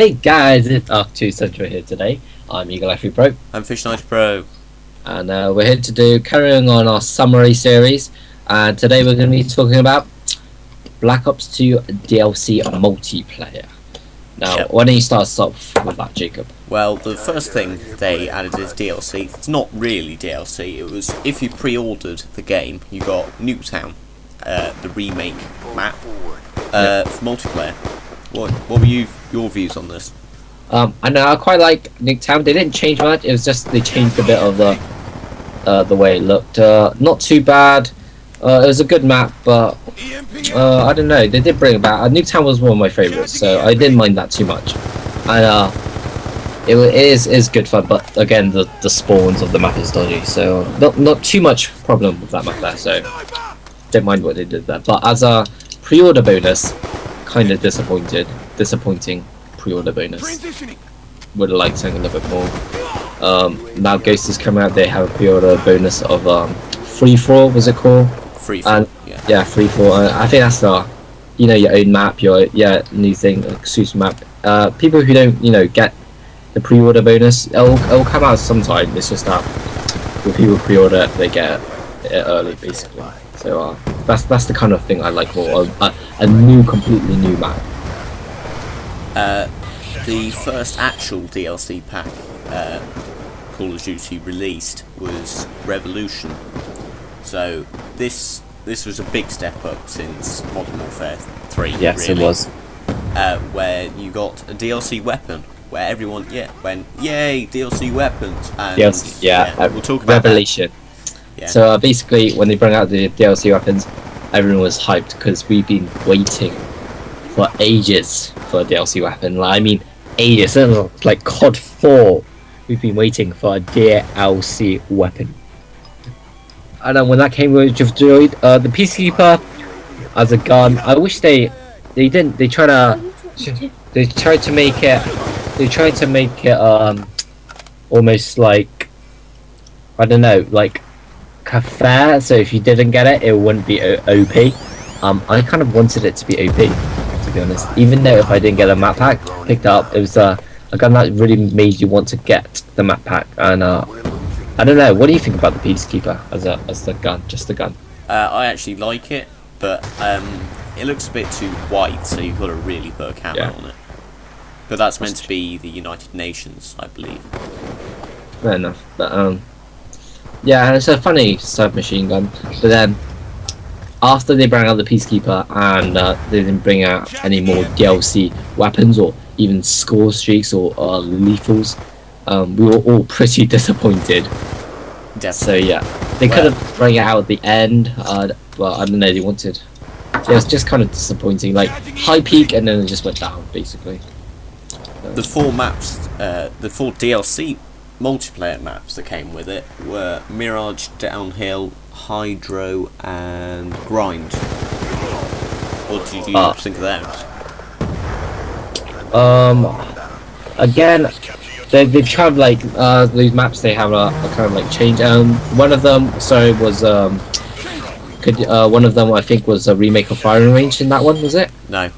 Hey guys, it's ARK2central here today. I'm Eagle Life Pro. I'm Fish Knight Pro. And we're here to do carrying on our summary series. And today we're going to be talking about Black Ops 2 DLC multiplayer. Now, why don't you start us off with that, Jacob? Well, the first thing they added is DLC. It's not really DLC. It was if you pre-ordered the game, you got Nuketown, the remake map, for multiplayer. What were your views on this? I know I quite like Nuketown. They didn't change much. It was just they changed a bit of the way it looked. Not too bad. It was a good map, but I don't know. They did bring it back. Nuketown was one of my favorites, so I didn't mind that too much. And it is good fun, but again, the spawns of the map is dodgy, so not too much problem with that map there. So don't mind what they did there. But as a pre-order bonus, kind of disappointing pre-order bonus. Would have liked something a little bit more. Now Ghost is coming out. They have a pre-order bonus of free for all. Was it called? Free for all. Yeah, free for all. I think that's your own map, your new thing, exclusive map. People who don't get the pre-order bonus, it'll come out sometime. It's just that when people pre-order, they get it early, basically. So that's the kind of thing I like more. A completely new map. The first actual DLC pack Call of Duty released was Revolution. So this was a big step up since Modern Warfare 3. Yes, really. It was. Where you got a DLC weapon, where everyone went yay DLC weapons. And we'll talk about Revelation. Yeah. So basically, when they bring out the DLC weapons, everyone was hyped because we've been waiting for ages for a DLC weapon. I mean, ages. Like COD 4, we've been waiting for a DLC weapon. And then when that came with Droid, the Peacekeeper as a gun, I wish they didn't. They tried to make it almost like, I don't know, like fair. So if you didn't get it, it wouldn't be OP. I kind of wanted it to be OP, to be honest. Even though if I didn't get a map pack picked up, it was a gun that really made you want to get the map pack. And I don't know. What do you think about the Peacekeeper as the gun, just the gun? I actually like it, but it looks a bit too white, so you've got to really put a camera on it. But that's meant to be the United Nations, I believe. Fair enough. But yeah, it's a funny submachine gun. But then after they bring out the Peacekeeper and they didn't bring out any more DLC weapons or even score streaks or lethals, we were all pretty disappointed. Definitely. So yeah, they could have bring it out at the end. Well, I don't know. They wanted. It was just kind of disappointing. Like high peak and then it just went down, basically. The 4 maps, the 4 DLC multiplayer maps that came with it were Mirage, Downhill, Hydro, and Grind. What did you think of those? Again, they've tried like these maps. They have a kind of like change. One of them, was one of them I think was a remake of Firing Range. In that one, was it? No,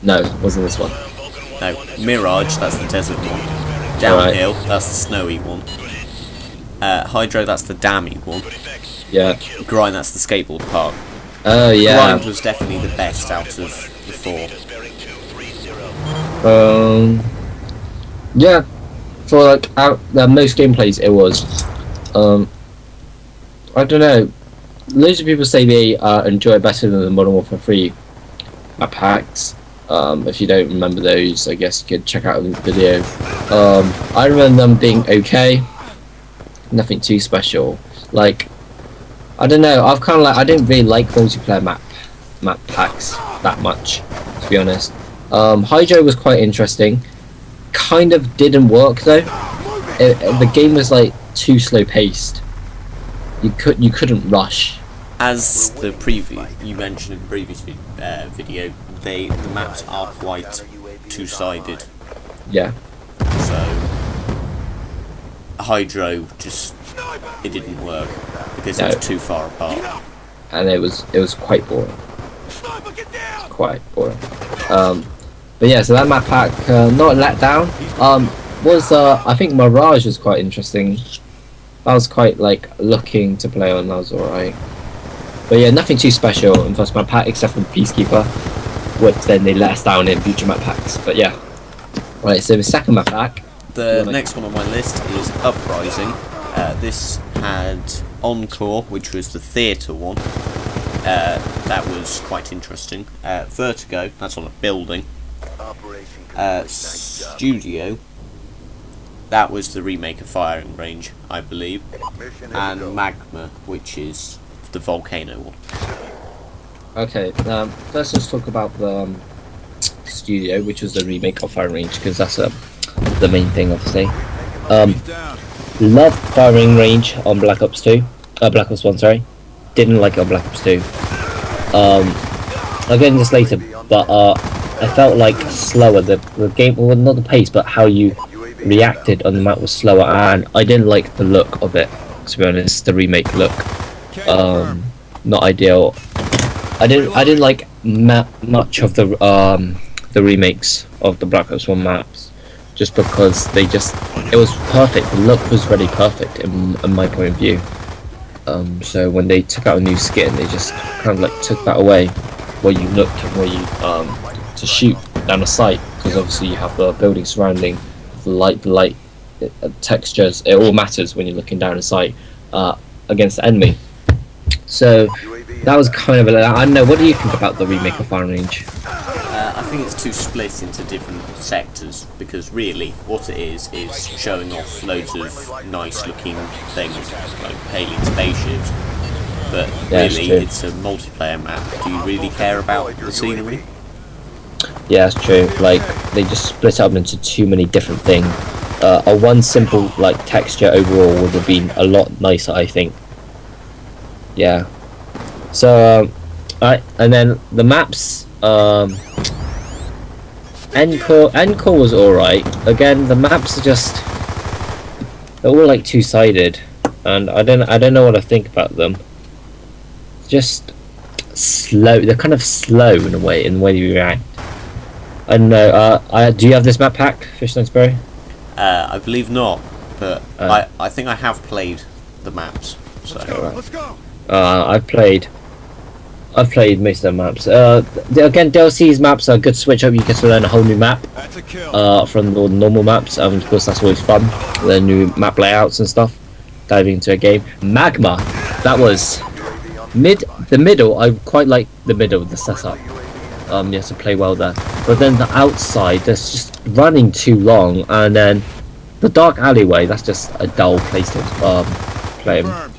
it wasn't this one. No, Mirage, that's the desert one. Downhill, that's the snowy one. Hydro, that's the dammy one. Yeah. Grind, that's the skateboard park. Oh yeah. Grind was definitely the best out of the 4. Yeah. For like most gameplays, it was. I don't know. Loads of people say they enjoy it better than the Modern Warfare 3 map packs. If you don't remember those, I guess you could check out the video. I remember them being okay. Nothing too special. Like, I don't know. I've kind of I didn't really like multiplayer map packs that much, to be honest. Hydro was quite interesting. Kind of didn't work though. The game was like too slow paced. You couldn't rush. As the preview you mentioned in the previous video, the maps are quite two-sided. Yeah. So Hydro it didn't work because it was too far apart. And it was quite boring. But But yeah, so that map pack, not let down. Was I think Mirage was quite interesting. I was quite like looking to play on. That was alright. But yeah, nothing too special in first map pack except for Peacekeeper, which then they let us down in future map packs. But yeah, right. So the second map pack. The next one on my list is Uprising. This had Encore, which was the theatre one. That was quite interesting. Vertigo, that's on a building. Studio, that was the remake of Firing Range, I believe. And Magma, which is the volcano one. Okay, first let's talk about the Studio, which was the remake of Firing Range, because that's the main thing, obviously. Loved Firing Range on Black Ops 2. Black Ops 1, sorry. Didn't like it on Black Ops 2. I'll get into this later, but I felt like slower. The game, well, not the pace, but how you reacted on the map was slower, and I didn't like the look of it, to be honest. The remake look, not ideal. I didn't like much of the remakes of the Black Ops 1 maps, just because it was perfect. The look was really perfect in my point of view. So when they took out a new skin, they just kind of like took that away, where you look and where you to shoot down a sight, because obviously you have the building surrounding, the light textures. It all matters when you're looking down a sight against the enemy. So that was kind of I don't know. What do you think about the remake of Firing Range? I think it's too split into different sectors, because really what it is showing off loads of nice looking things like alien spaceships, but Yeah, really it's a multiplayer map. Do you really care about the scenery? Yeah, it's true. Like, they just split up into too many different things. A one simple like texture overall would have been a lot nicer, I think. Yeah. So and then the maps, Encore was alright. Again, the maps are just, they're all like two-sided, and I don't know what I think about them. Just slow. They're kind of slow in a way, in the way you react. I don't know. Do you have this map pack, Fish Sainsbury? I believe not, but I think I have played the maps. So. Let's go. I've played most of the maps. Again, DLC's maps are a good switch up. You get to learn a whole new map from the normal maps. Of course, that's always fun. The new map layouts and stuff. Diving into a game. Magma, that was the middle. I quite like the middle of the setup. You have to play well there. But then the outside, that's just running too long, and then the dark alleyway. That's just a dull place to play them.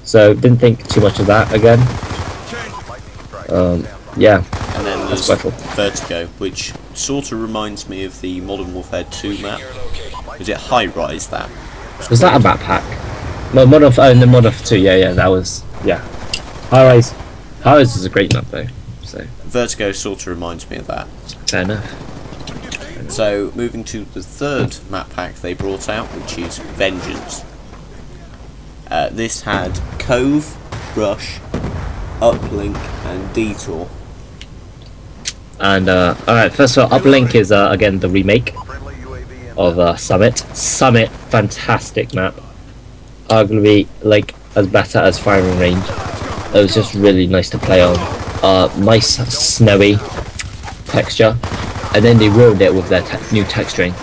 So didn't think too much of that again. Yeah. And then there's Vertigo, which sort of reminds me of the Modern Warfare 2 map. Was it High Rise that? Was that a map pack? No, Modern Warfare 2. Yeah, that was High Rise. High Rise is a great map though. So Vertigo sort of reminds me of that. Fair enough. So moving to the third map pack they brought out, which is Vengeance. This had Cove, Rush, Uplink and Detour. And alright, first of all, Uplink is again the remake of Summit. Summit, fantastic map. Arguably like as better as Firing Range. It was just really nice to play on. Nice snowy texture, and then they ruined it with their new texturing.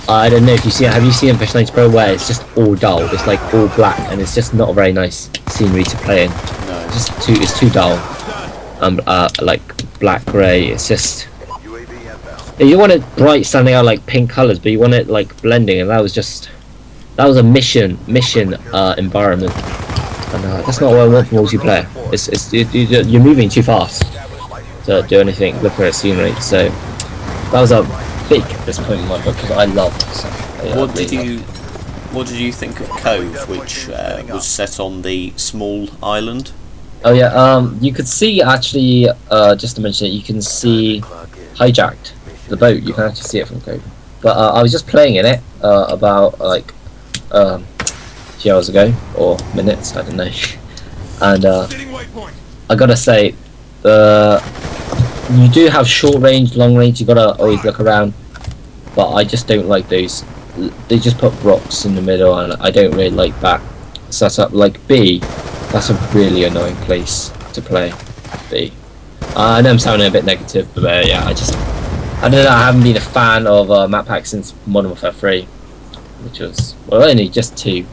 I don't know if you see it. Have you seen Fish Pro where it's just all dull? It's like all black, and it's just not a very nice scenery to play in. No. It's too dull. Like black grey. It's just, you want it bright, standing out like pink colours, but you want it like blending, and that was a mission environment, and that's not what I want from multiplayer. You're moving too fast to do anything. Look at scenery. So that was a big disappointment in my book, because I loved it. What did you think of Cove, which was set on the small island? Oh yeah, you could see actually, just to mention it, you can see Hijacked, the boat. You can actually see it from Cove. But I was just playing in it about like a few hours ago, or minutes, I don't know. And I gotta say, the you do have short range, long range. You gotta always look around, but I just don't like those. They just put rocks in the middle, and I don't really like that setup. Like B, that's a really annoying place to play. B. I know I'm sounding a bit negative, but yeah, I don't know. I haven't been a fan of map packs since Modern Warfare 3, which was only just 2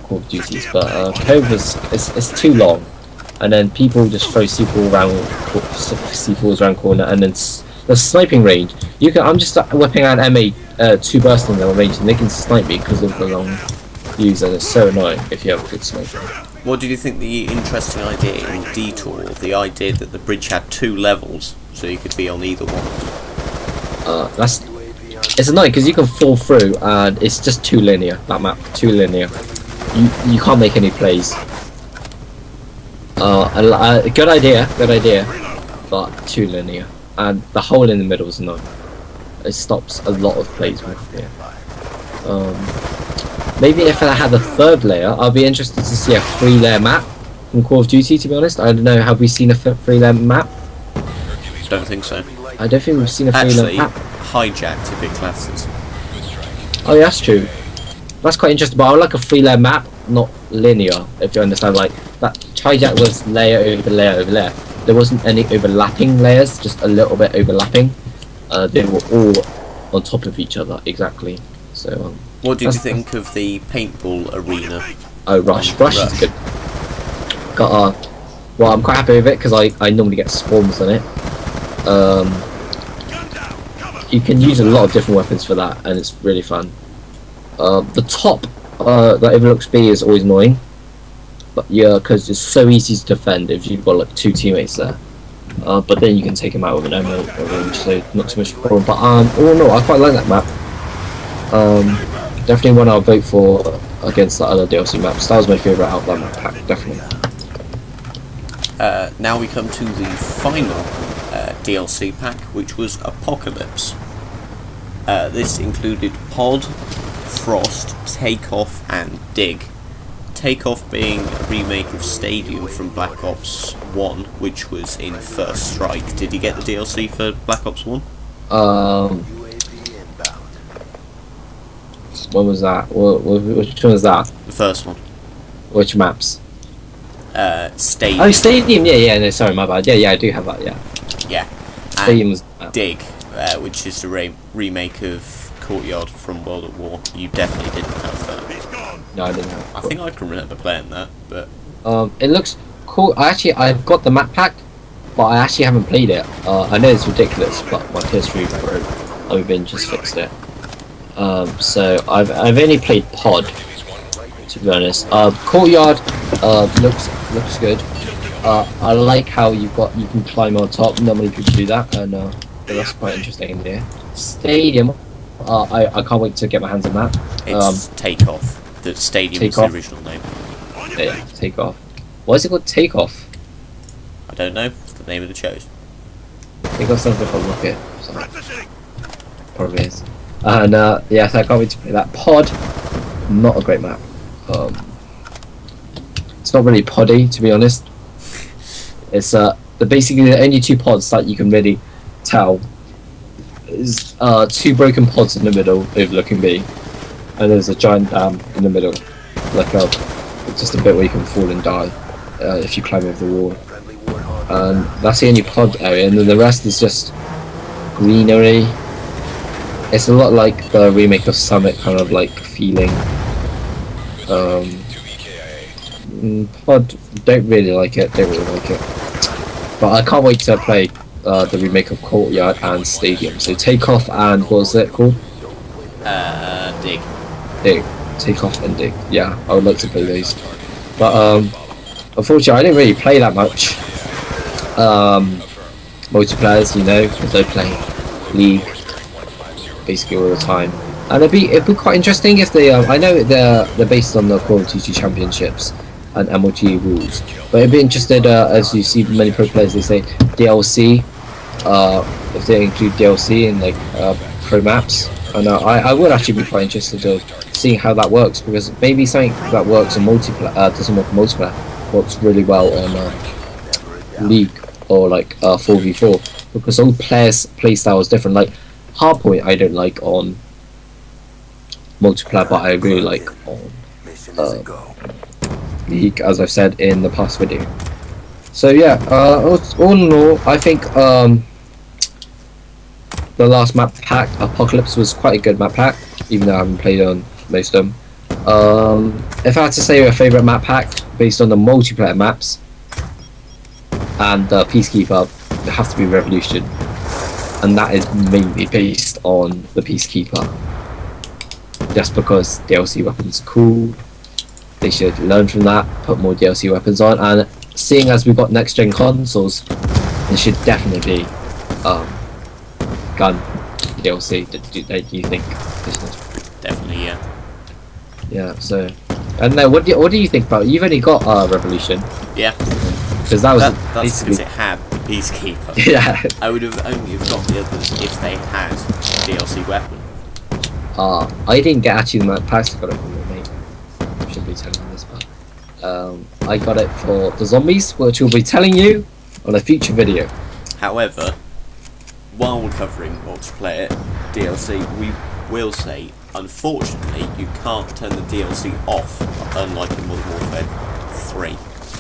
Call of Duties, but Cove it's too long, and then people just throw C4s around corner, and then the sniping range. I'm just whipping out MA 2 bursting their range, and they can snipe me because of the long views, and it's so annoying if you have a good sniper. What did you think the interesting idea in Detour, the idea that the bridge had 2 levels, so you could be on either one? It's annoying because you can fall through, and it's just too linear. That map, too linear. You can't make any plays. Good idea, but too linear, and the hole in the middle is annoying. It stops a lot of plays with it. Maybe if I had a 3rd layer, I'll be interested to see a 3-layer map from Call of Duty. To be honest, I don't know. Have we seen a 3-layer map? Don't think so. I don't think we've seen a 3-layer map. Hijacked if it classes. Oh yeah, that's true. That's quite interesting. But I would like a 3-layer map, not linear. If you understand, like that hijack was layer over layer over layer. There wasn't any overlapping layers, just a little bit overlapping. They were all on top of each other exactly. So. What did you think of the paintball arena? Oh, Rush is good. Well, I'm quite happy with it because I normally get swarms on it. You can use a lot of different weapons for that, and it's really fun. The top that overlooks B is always annoying, but yeah, because it's so easy to defend if you've got like 2 teammates there. But then you can take them out with an ammo range, so not too much problem. But all in all, I quite like that map. Definitely one I'll vote for against the other DLC maps. That was my favourite out of that map pack, definitely. Now we come to the final DLC pack, which was Apocalypse. This included Pod, Frost, Takeoff, and Dig. Takeoff being a remake of Stadium from Black Ops 1, which was in First Strike. Did you get the DLC for Black Ops 1? When was that? Which one was that? The first one. Which maps? Stadium. Oh, Stadium. Yeah. No, sorry, my bad. Yeah, I do have that. Yeah. Yeah. Stadium was Dig, which is the remake of Courtyard from World at War. You definitely didn't have that. No, I didn't have. I think I can remember playing that, but it looks cool. I've got the map pack, but I actually haven't played it. I know it's ridiculous, but my PS3 broke. I've been just fixed it. So I've only played Pod, to be honest. Courtyard looks good. I like how you can climb on top. Not many people do that, and that's quite interesting there. Stadium, I can't wait to get my hands on that. It's Takeoff. The Stadium is the original name. Yeah, Takeoff. Why is it called Takeoff? I don't know. It's the name of the shows. Takeoff sounds like a rocket. So probably is. And yes, I can't wait to play that. Pod, not a great map. It's not really poddy, to be honest. It's basically the only 2 pods that you can really tell is 2 broken pods in the middle overlooking B, and there's a giant dam in the middle, like just a bit where you can fall and die if you climb over the wall. And that's the only pod area, and then the rest is just greenery. It's a lot like the remake of Summit, kind of like feeling. Pod, don't really like it. But I can't wait to play the remake of Courtyard and Stadium. So Takeoff and what was it called? Dig. Takeoff and Dig. Yeah, I would like to play those. But unfortunately, I didn't really play that much multiplayers, because I play League basically all the time. And it'd be quite interesting if they I know they're based on the Call of Duty Championships and MLG rules, but I'd be interested as you see many pro players, they say DLC, if they include DLC in like pro maps, and I would actually be quite interested in seeing how that works, because maybe something that works on multiplayer doesn't work on multiplayer, works really well on League or like 4v4. because all players' play style is different. Like hardpoint, I don't like on multiplayer, but I really like on League, as I've said in the past video. So yeah, all in all, I think the last map pack, Apocalypse, was quite a good map pack, even though I haven't played on most of them. If I had to say a favourite map pack based on the multiplayer maps and Peacekeeper, it have to be Revolution, and that is mainly based on the Peacekeeper, just because DLC weapons are cool. They should learn from that, put more DLC weapons on, and seeing as we've got next gen consoles, there should definitely be gun DLC. Do you think? Definitely, yeah. Yeah. So, and then what do you think about? You've only got Revolution. Yeah. Because that's because it had Peacekeeper. Yeah. I would have only have got the others if they had DLC weapon. I didn't get actually the map packs. I got it from my mate. Should be telling you this, but I got it for the zombies, which we'll be telling you on a future video. However, while we're covering multiplayer DLC, we will say, unfortunately, you can't turn the DLC off, unlike in Modern Warfare 3.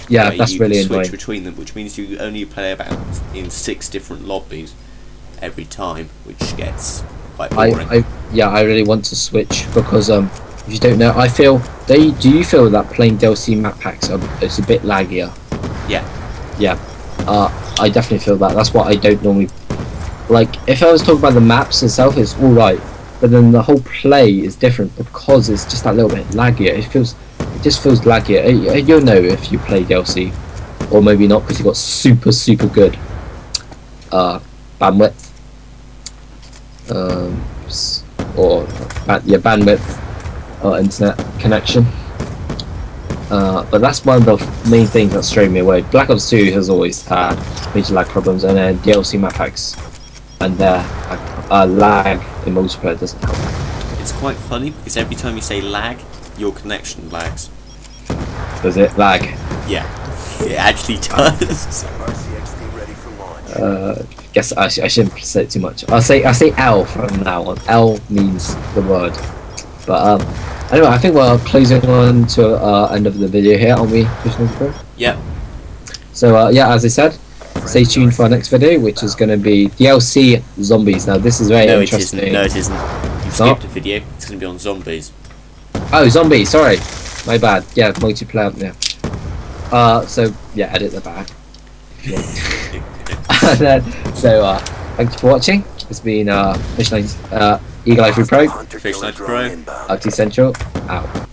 Yeah, that's really annoying. You can switch between them, which means you only play about in 6 different lobbies every time, which gets quite boring. I really want to switch because if you don't know, I feel do you feel that playing DLC map packs it's a bit laggier? Yeah. Yeah. I definitely feel that. That's what I don't normally like. If I was talking about the maps itself, it's all right, but then the whole play is different because it's just that little bit laggier. It just feels laggier. You'll know if you play DLC, or maybe not because you got super good bandwidth. Bandwidth or internet connection. But that's one of the main things that's strayed me away. Black Ops 2 has always had major lag problems, and then DLC map packs and their lag in multiplayer doesn't help. It's quite funny because every time you say lag, your connection lags. Does it lag? Yeah, it actually does. Guess I shouldn't say it too much. I say L from now on. L means the word. But anyway, I think we're closing on to end of the video here, aren't we, Christian? Yep. So yeah, as I said, stay tuned for our next video, which is going to be DLC zombies. Now this is very interesting. No, it isn't. You've skipped a video. It's going to be on zombies. Oh, zombies. Sorry, my bad. Yeah, multiplayer. Yeah. So yeah, edit the back. So thank you for watching. It's been Eagle Eye Free Pro, ARK2central, ARK2central, out.